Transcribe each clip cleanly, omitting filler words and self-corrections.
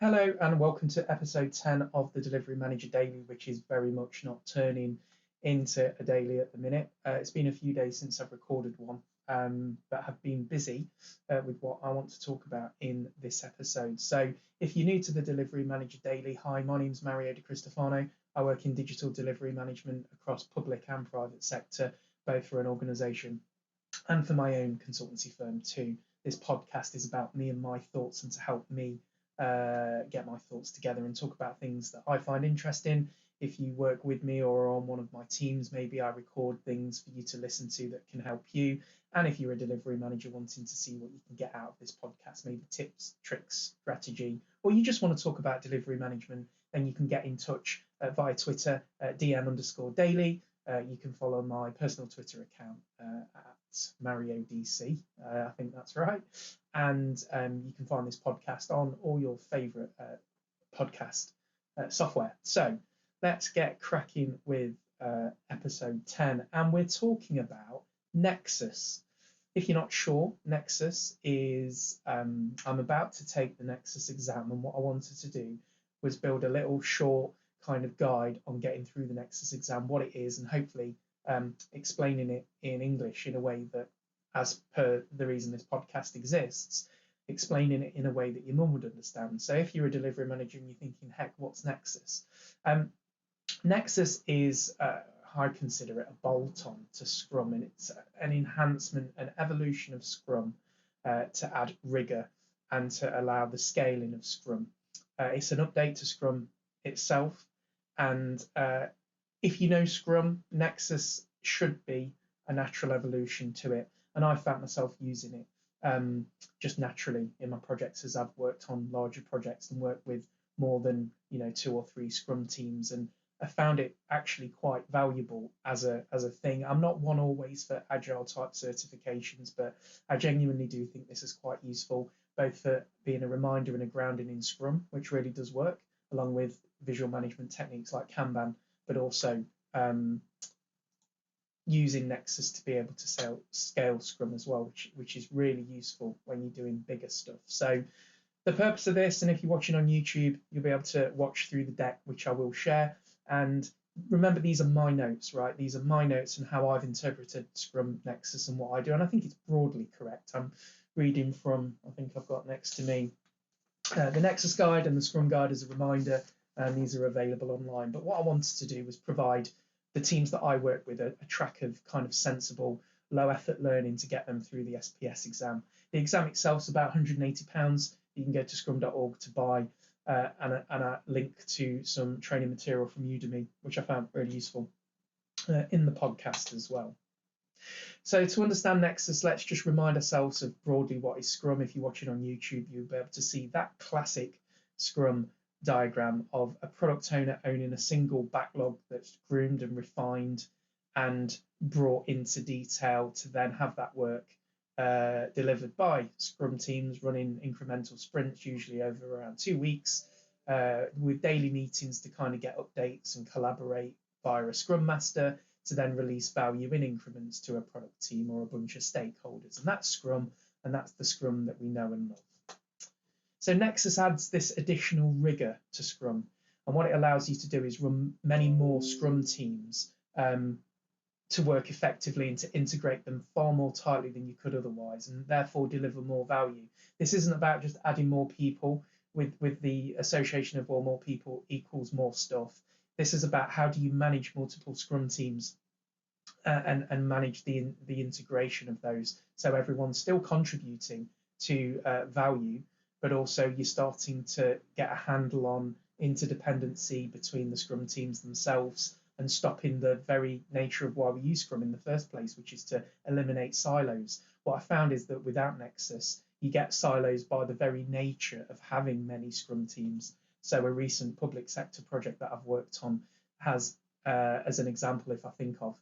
Hello and welcome to episode 10 of the Delivery Manager Daily, which is very much not turning into a daily at the minute. It's been a few days since I've recorded one, but have been busy with what I want to talk about in this episode. So if you're new to the Delivery Manager Daily, hi, my name's Mario Di Cristofano. I work in digital delivery management across public and private sector, both for an organisation and for my own consultancy firm too. This podcast is about me and my thoughts and to help me get my thoughts together and talk about things that I find interesting. If you work with me or on one of my teams, maybe I record things for you to listen to that can help you. And if you're a delivery manager wanting to see what you can get out of this podcast, maybe tips, tricks, strategy, or you just want to talk about delivery management, then you can get in touch via Twitter, DM_daily. You can follow my personal Twitter account at MarioDC. I think that's right. And you can find this podcast on all your favourite podcast software. So let's get cracking with episode 10. And we're talking about Nexus. If you're not sure, Nexus is, I'm about to take the Nexus exam, and what I wanted to do was build a little short kind of guide on getting through the Nexus exam, what it is, and hopefully explaining it in English in a way that, as per the reason this podcast exists, explaining it in a way that your mum would understand. So if you're a delivery manager and you're thinking, heck, what's Nexus? Nexus is, I consider it a bolt-on to Scrum, and it's an enhancement, an evolution of Scrum to add rigor and to allow the scaling of Scrum. It's an update to Scrum itself, and if you know Scrum, Nexus should be a natural evolution to it. And I found myself using it just naturally in my projects as I've worked on larger projects and worked with more than 2 or 3 Scrum teams, and I found it actually quite valuable as a thing. I'm not one always for agile type certifications, but I genuinely do think this is quite useful, both for being a reminder and a grounding in Scrum, which really does work, along with visual management techniques like Kanban, but also using Nexus to be able to scale Scrum as well, which is really useful when you're doing bigger stuff. So the purpose of this, and if you're watching on YouTube, you'll be able to watch through the deck, which I will share. And remember, these are my notes, right? These are my notes and how I've interpreted Scrum Nexus and what I do. And I think it's broadly correct. I'm reading from, I think I've got next to me, the Nexus guide and the Scrum guide as a reminder, and these are available online. But what I wanted to do was provide the teams that I work with a track of kind of sensible, low effort learning to get them through the SPS exam. The exam itself is about £180. You can go to scrum.org to buy and a link to some training material from Udemy, which I found really useful in the podcast as well. So to understand Nexus, let's just remind ourselves of broadly what is Scrum. If you're watching on YouTube, you'll be able to see that classic Scrum diagram of a product owner owning a single backlog that's groomed and refined and brought into detail to then have that work delivered by Scrum teams running incremental sprints, usually over around 2 weeks, with daily meetings to kind of get updates and collaborate via a Scrum Master to then release value in increments to a product team or a bunch of stakeholders. And that's Scrum, and that's the Scrum that we know and love. So Nexus adds this additional rigor to Scrum, and what it allows you to do is run many more Scrum teams to work effectively and to integrate them far more tightly than you could otherwise, and therefore deliver more value. This isn't about just adding more people with the association of, well, more people equals more stuff. This is about how do you manage multiple Scrum teams and manage the integration of those, so everyone's still contributing to value, but also you're starting to get a handle on interdependency between the Scrum teams themselves and stopping the very nature of why we use Scrum in the first place, which is to eliminate silos. What I found is that without Nexus, you get silos by the very nature of having many Scrum teams. So a recent public sector project that I've worked on has, as an example, if I think of,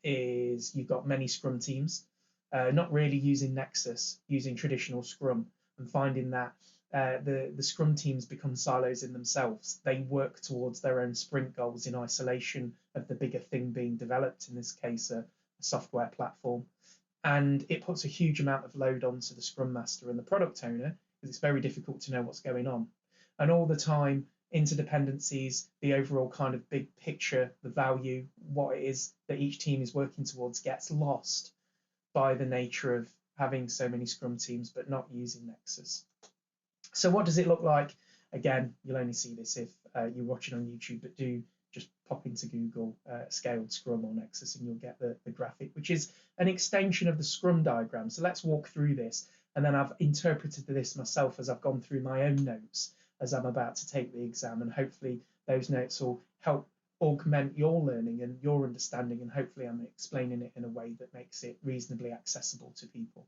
is you've got many Scrum teams, not really using Nexus, using traditional Scrum, and finding that the Scrum teams become silos in themselves. They work towards their own sprint goals in isolation of the bigger thing being developed, in this case, a software platform. And it puts a huge amount of load onto the Scrum Master and the product owner, because it's very difficult to know what's going on. And all the time, interdependencies, the overall kind of big picture, the value, what it is that each team is working towards gets lost by the nature of having so many Scrum teams but not using Nexus. So what does it look like? Again, you'll only see this if you're watching on YouTube, but do just pop into Google scaled Scrum or Nexus and you'll get the graphic, which is an extension of the Scrum diagram. So let's walk through this. And then I've interpreted this myself as I've gone through my own notes as I'm about to take the exam. And hopefully those notes will help augment your learning and your understanding. And hopefully I'm explaining it in a way that makes it reasonably accessible to people.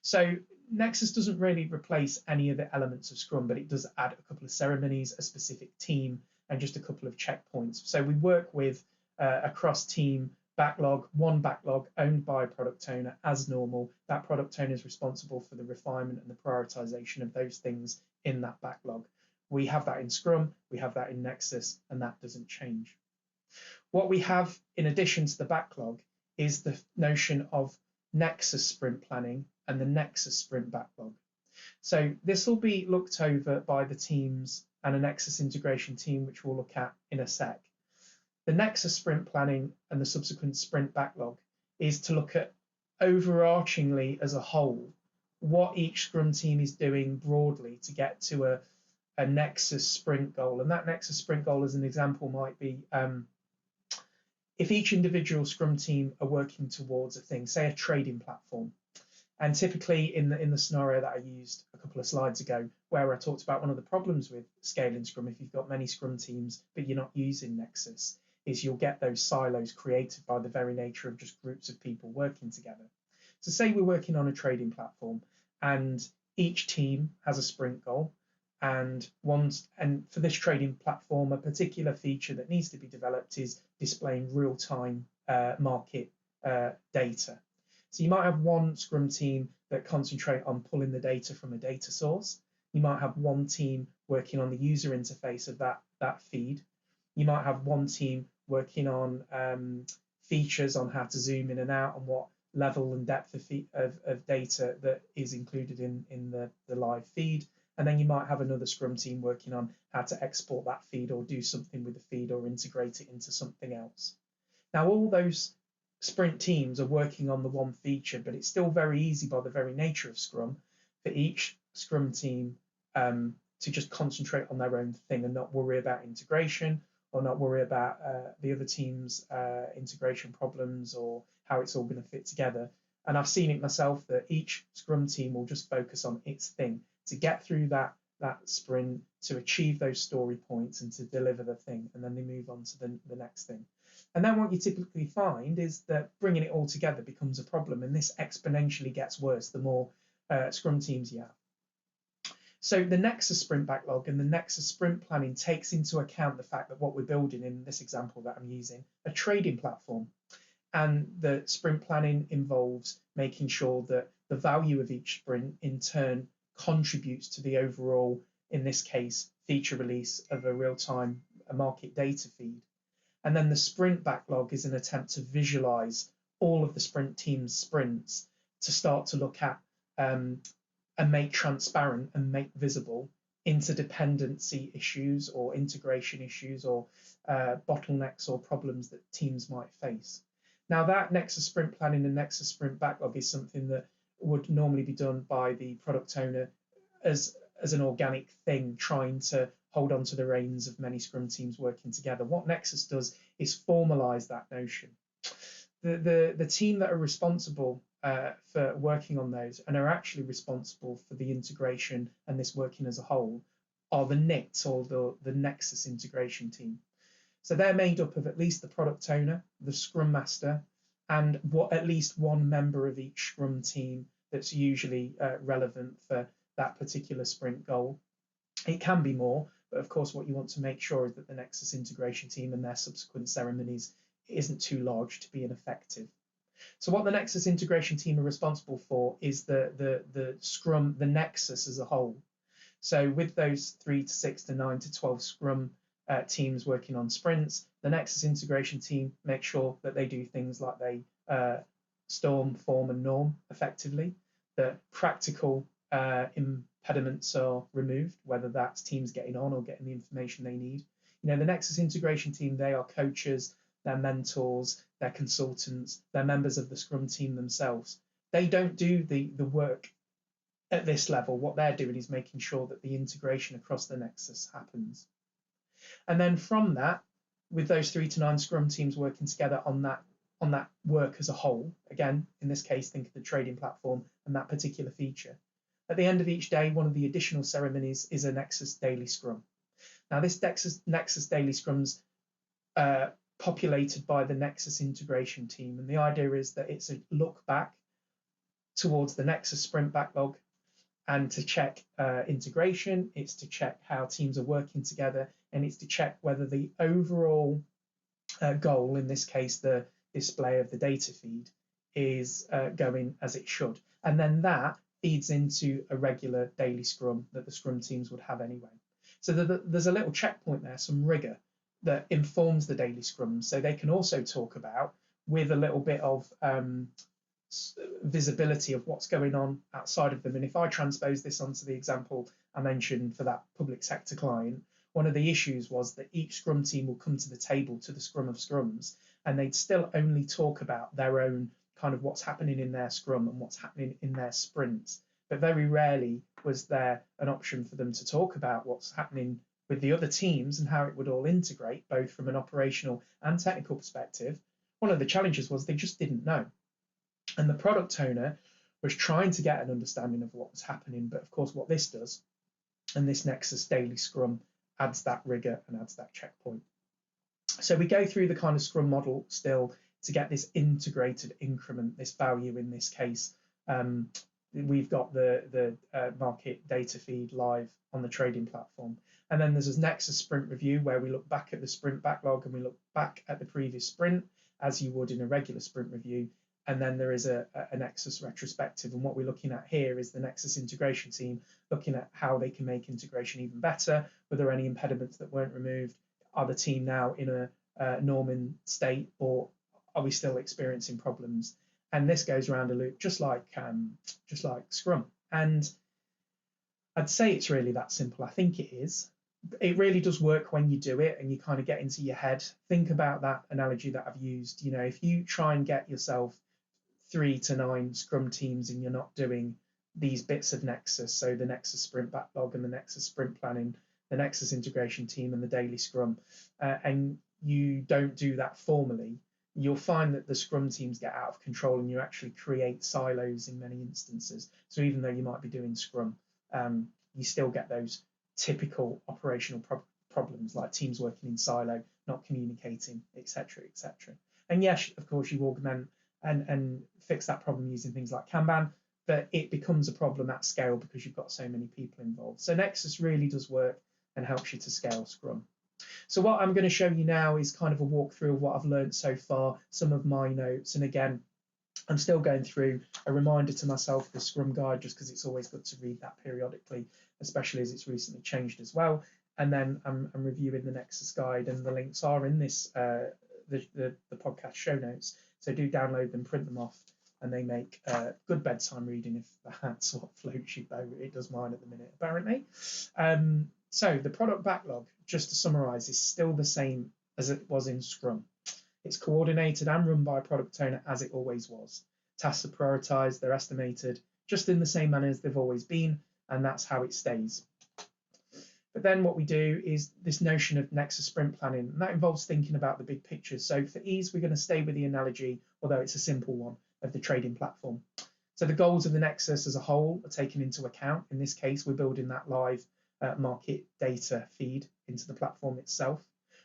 So Nexus doesn't really replace any of the elements of Scrum, but it does add a couple of ceremonies, a specific team, and just a couple of checkpoints. So we work with a cross-team backlog, one backlog owned by a product owner as normal. That product owner is responsible for the refinement and the prioritization of those things in that backlog. We have that in Scrum, we have that in Nexus, and that doesn't change. What we have in addition to the backlog is the notion of Nexus sprint planning and the Nexus sprint backlog. So this will be looked over by the teams and a Nexus integration team, which we'll look at in a sec. The Nexus sprint planning and the subsequent sprint backlog is to look at overarchingly as a whole what each Scrum team is doing broadly to get to a Nexus sprint goal. And that Nexus sprint goal, as an example, might be if each individual Scrum team are working towards a thing, say a trading platform. And typically in the scenario that I used a couple of slides ago, where I talked about one of the problems with scaling Scrum, if you've got many Scrum teams, but you're not using Nexus, is you'll get those silos created by the very nature of just groups of people working together. So say we're working on a trading platform and each team has a sprint goal, and for this trading platform, a particular feature that needs to be developed is displaying real-time market data. So you might have one Scrum team that concentrate on pulling the data from a data source. You might have one team working on the user interface of that feed. You might have one team working on features on how to zoom in and out and what level and depth of data that is included in the live feed. And then you might have another Scrum team working on how to export that feed or do something with the feed or integrate it into something else. Now, all those sprint teams are working on the one feature, but it's still very easy by the very nature of Scrum for each Scrum team to just concentrate on their own thing and not worry about integration or not worry about the other team's integration problems or how it's all going to fit together. And I've seen it myself that each Scrum team will just focus on its thing to get through that sprint, to achieve those story points and to deliver the thing, and then they move on to the next thing. And then what you typically find is that bringing it all together becomes a problem, and this exponentially gets worse the more Scrum teams you have. So the Nexus sprint backlog and the Nexus sprint planning takes into account the fact that what we're building in this example that I'm using, a trading platform. And the sprint planning involves making sure that the value of each sprint in turn contributes to the overall, in this case, feature release of a real-time market data feed. And then the sprint backlog is an attempt to visualize all of the sprint team's sprints to start to look at and make transparent and make visible interdependency issues or integration issues or bottlenecks or problems that teams might face. Now, that Nexus sprint planning and Nexus sprint backlog is something that would normally be done by the product owner as an organic thing, trying to hold on to the reins of many Scrum teams working together. What Nexus does is formalize that notion. The team that are responsible for working on those and are actually responsible for the integration and this working as a whole are the NIT, or the Nexus integration team. So they're made up of at least the product owner, the Scrum Master, and at least one member of each Scrum team that's usually relevant for that particular sprint goal. It can be more, but of course what you want to make sure is that the Nexus integration team and their subsequent ceremonies isn't too large to be ineffective. So what the Nexus integration team are responsible for is the Scrum, the Nexus as a whole. So with those 3 to 6 to 9 to 12 Scrum teams working on sprints, the Nexus integration team make sure that they do things like they storm, form, and norm effectively, the practical impediments are removed, whether that's teams getting on or getting the information they need. The Nexus integration team, they are coaches, they're mentors, they're consultants, they're members of the Scrum team themselves. They don't do the work at this level. What they're doing is making sure that the integration across the Nexus happens. And then from that, with those 3 to 9 Scrum teams working together on that work as a whole, again, in this case, think of the trading platform and that particular feature. At the end of each day, one of the additional ceremonies is a Nexus Daily Scrum. Now, this Nexus Daily Scrum's populated by the Nexus integration team, and the idea is that it's a look back towards the Nexus sprint backlog, and to check integration, it's to check how teams are working together, and it's to check whether the overall goal, in this case, the display of the data feed, is going as it should. And then that feeds into a regular daily Scrum that the Scrum teams would have anyway. So there's a little checkpoint there, some rigor that informs the daily Scrums. So they can also talk about, with a little bit of visibility of what's going on outside of them. And if I transpose this onto the example I mentioned for that public sector client, one of the issues was that each Scrum team will come to the table, to the Scrum of Scrums, and they'd still only talk about their own kind of what's happening in their Scrum and what's happening in their sprints. But very rarely was there an option for them to talk about what's happening with the other teams and how it would all integrate, both from an operational and technical perspective. One of the challenges was they just didn't know. And the product owner was trying to get an understanding of what was happening. But of course, what this does, and this Nexus Daily Scrum, adds that rigor and adds that checkpoint. So we go through the kind of Scrum model still to get this integrated increment, this value in this case. We've got the market data feed live on the trading platform. And then there's a Nexus sprint review where we look back at the sprint backlog and we look back at the previous sprint, as you would in a regular sprint review. And then there is a Nexus retrospective. And what we're looking at here is the Nexus integration team looking at how they can make integration even better. Were there any impediments that weren't removed? Are the team now in a norming state, or are we still experiencing problems? And this goes around a loop, just like Scrum. And I'd say it's really that simple. I think it is. It really does work when you do it and you kind of get into your head. Think about that analogy that I've used. If you try and get yourself 3 to 9 Scrum teams and you're not doing these bits of Nexus, so the Nexus sprint backlog and the Nexus sprint planning, the Nexus integration team and the daily Scrum, and you don't do that formally, you'll find that the Scrum teams get out of control and you actually create silos in many instances. So even though you might be doing Scrum, you still get those typical operational problems like teams working in silo, not communicating, etc., etc. And yes, of course, you augment and fix that problem using things like Kanban, but it becomes a problem at scale because you've got so many people involved. So Nexus really does work and helps you to scale Scrum. So what I'm going to show you now is kind of a walkthrough of what I've learned so far, some of my notes. And again, I'm still going through a reminder to myself, the Scrum guide, just because it's always good to read that periodically, especially as it's recently changed as well. And then I'm reviewing the Nexus guide, and the links are in this the podcast show notes. So do download them, print them off, and they make good bedtime reading if that's what floats your boat. It does mine at the minute, apparently. So the product backlog, just to summarize, is still the same as it was in Scrum. It's coordinated and run by a product owner as it always was. Tasks are prioritized, they're estimated, just in the same manner as they've always been, and that's how it stays. But then what we do is this notion of Nexus sprint planning, and that involves thinking about the big picture. So for ease, we're going to stay with the analogy, although it's a simple one, of the trading platform. So the goals of the Nexus as a whole are taken into account. In this case, we're building that live market data feed into the platform itself.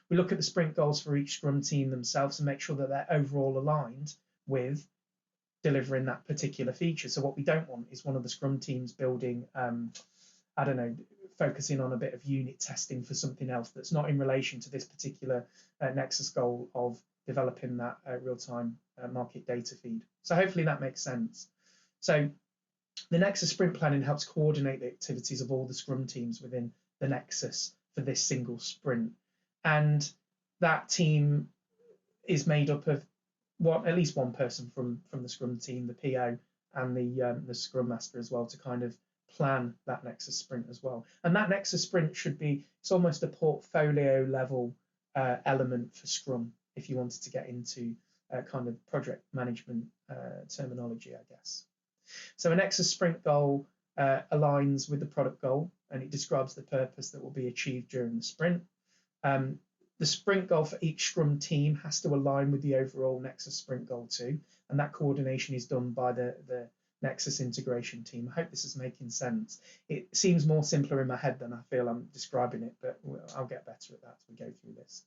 We look at the sprint goals for each Scrum team themselves and make sure that they're overall aligned with delivering that particular feature. So what we don't want is one of the Scrum teams building, focusing on a bit of unit testing for something else that's not in relation to this particular Nexus goal of developing that real-time market data feed. So hopefully that makes sense. So the Nexus sprint planning helps coordinate the activities of all the Scrum teams within the Nexus for this single sprint. And that team is made up of at least one person from the Scrum team, the PO, and the Scrum Master as well, to kind of plan that Nexus sprint as well. And that Nexus sprint should be, it's almost a portfolio level element for Scrum if you wanted to get into kind of project management terminology, I guess. So a Nexus sprint goal aligns with the product goal, and it describes the purpose that will be achieved during the sprint. The sprint goal for each Scrum team has to align with the overall Nexus sprint goal too, and that coordination is done by the Nexus integration team. I hope this is making sense. It seems more simpler in my head than I feel I'm describing it, but I'll get better at that as we go through this.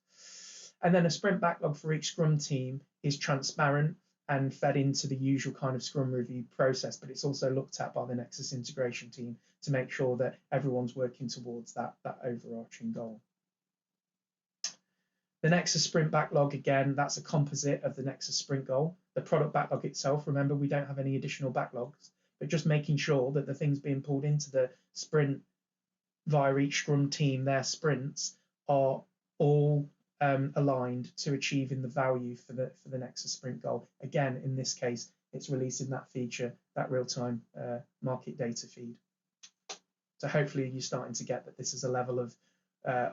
And then a sprint backlog for each Scrum team is transparent and fed into the usual kind of Scrum review process, but it's also looked at by the Nexus integration team to make sure that everyone's working towards that overarching goal. The Nexus sprint backlog, again, that's a composite of the Nexus sprint goal. The product backlog itself, remember, we don't have any additional backlogs, but just making sure that the things being pulled into the sprint via each Scrum team, their sprints, are all aligned to achieving the value for the Nexus sprint goal. Again, in this case, it's releasing that feature, that real-time market data feed. So hopefully you're starting to get that this is a level of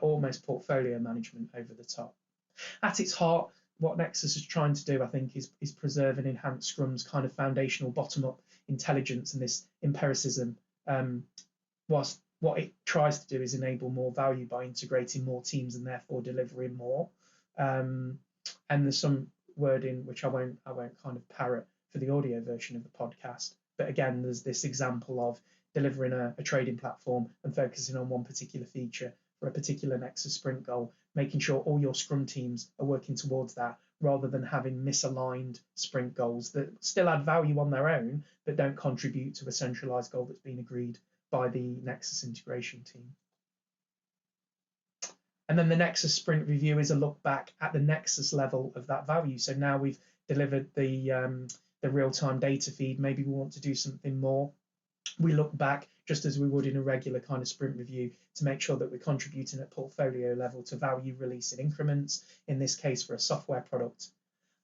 almost portfolio management over the top. At its heart, what Nexus is trying to do, I think, is preserve and enhance Scrum's kind of foundational bottom-up intelligence and this empiricism, whilst what it tries to do is enable more value by integrating more teams and therefore delivering more. And there's some wording which I won't kind of parrot for the audio version of the podcast. But again, there's this example of delivering a trading platform and focusing on one particular feature for a particular Nexus sprint goal, making sure all your Scrum teams are working towards that, rather than having misaligned sprint goals that still add value on their own, but don't contribute to a centralized goal that's been agreed by the Nexus integration team. And then the Nexus sprint review is a look back at the Nexus level of that value. So now we've delivered the real-time data feed, maybe we want to do something more. We look back just as we would in a regular kind of sprint review to make sure that we're contributing at portfolio level to value release in increments, in this case for a software product.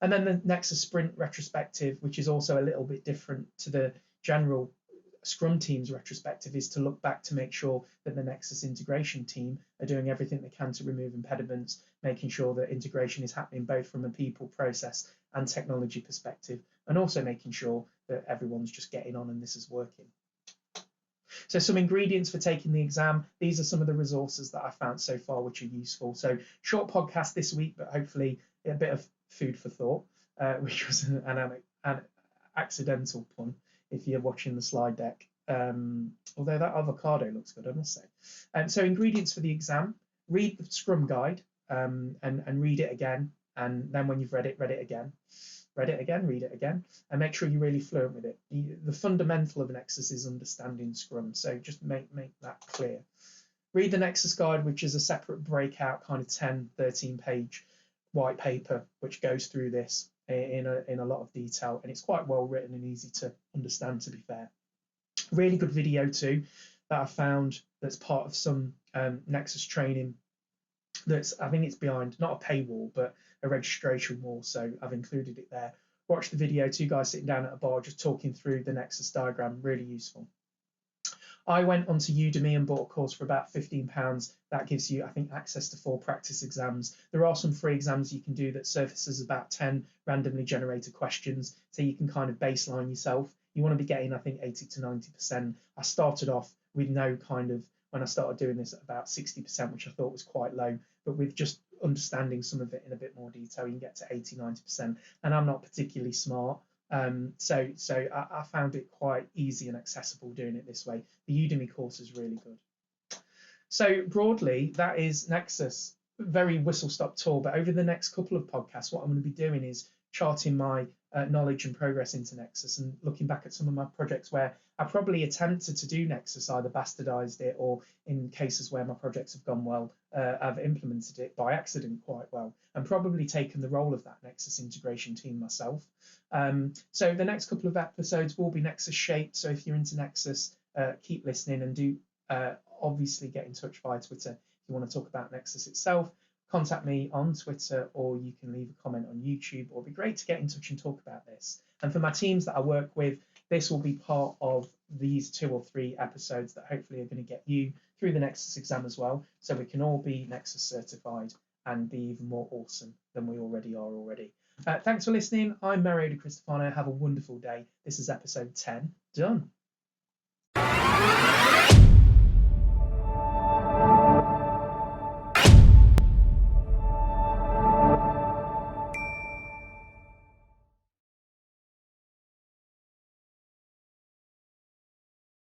And then the Nexus sprint retrospective, which is also a little bit different to the general Scrum team's retrospective, is to look back to make sure that the Nexus integration team are doing everything they can to remove impediments, making sure that integration is happening both from a people, process and technology perspective, and also making sure that everyone's just getting on and this is working. So some ingredients for taking the exam. These are some of the resources that I found so far which are useful. So short podcast this week, but hopefully a bit of food for thought, which was an accidental pun if you're watching the slide deck. Although that avocado looks good, I must say. So ingredients for the exam: read the Scrum guide and read it again. And then when you've read it again. Read it again, read it again, and make sure you're really fluent with it. The fundamental of Nexus is understanding Scrum, so just make that clear. Read the Nexus guide, which is a separate breakout kind of 10, 13-page white paper, which goes through this in a lot of detail, and it's quite well written and easy to understand, to be fair. Really good video too that I found that's part of some Nexus training. I think it's behind not a paywall but a registration wall, so I've included it there. Watch the video, two guys sitting down at a bar just talking through the Nexus diagram, really useful. I went onto Udemy and bought a course for about £15. That gives you, I think, access to 4 practice exams. There are some free exams you can do that surfaces about 10 randomly generated questions, so you can kind of baseline yourself. You want to be getting, I think, 80 to 90%. I started off with no kind of, when I started doing this, at about 60%, which I thought was quite low, but with just understanding some of it in a bit more detail, you can get to 80, 90%. And I'm not particularly smart, so I found it quite easy and accessible doing it this way. The Udemy course is really good. So broadly, that is Nexus. Very whistle-stop tour, but over the next couple of podcasts, what I'm going to be doing is charting my knowledge and progress into Nexus and looking back at some of my projects where I probably attempted to do Nexus, either bastardized it, or in cases where my projects have gone well, I've implemented it by accident quite well, and probably taken the role of that Nexus integration team myself. So the next couple of episodes will be Nexus shaped. So if you're into Nexus, keep listening, and do obviously get in touch via Twitter if you want to talk about Nexus itself. Contact me on Twitter, or you can leave a comment on YouTube, or it'd be great to get in touch and talk about this. And for my teams that I work with, this will be part of these 2 or 3 episodes that hopefully are going to get you through the Nexus exam as well, so we can all be Nexus certified and be even more awesome than we already are already. Thanks for listening. I'm Mario De Cristofano. Have a wonderful day. This is episode 10 done.